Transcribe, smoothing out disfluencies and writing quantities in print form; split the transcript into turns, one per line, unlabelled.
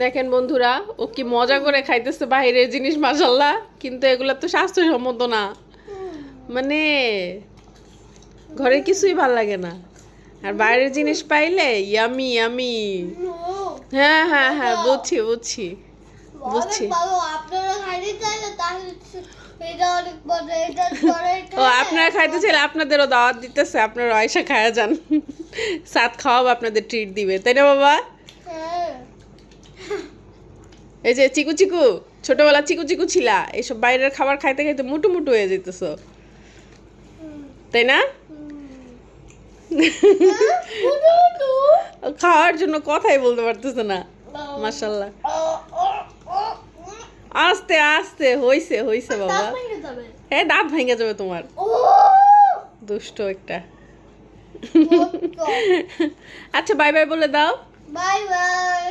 দেখেন বন্ধুরা, ও কি মজা করে খাইতেছে বাইরের জিনিস, মাশাল্লাহ। কিন্তু এগুলা তো স্বাস্থ্যসম্মত না, মানে ঘরের কিছুই ভাল লাগে না। আর বাইরের জিনিস পাইলে ইয়ামি ইয়ামি। হ্যাঁ হ্যাঁ হ্যাঁ, বুঝছি বুঝছি বুঝছি। ও আপনারা খাইতে চাইলে আপনাদেরও দাওয়াত দিতেছে, আপনারা আয়সা খায়া যান, সাথ খাওয়াবো, আপনাদের ট্রিট দিবে, তাই না বাবা? এই যে চিকু চিকু, ছোটবেলা চিকু চিকু ছিলা, এইসব বাইরের খাবার খাইতে খাইতে মুটু মুটু হয়ে যেতেছ, তাই না? খাওয়ার জন্য কথাই বলতে পারতেছে না, মাশাল্লাহ। আস্তে আস্তে, হইছে হইছে বাবা। হ্যাঁ, দাঁত ভেঙে যাবে তোমার, দুষ্ট একটা। আচ্ছা, বাই বাই বলে দাও।
Bye bye.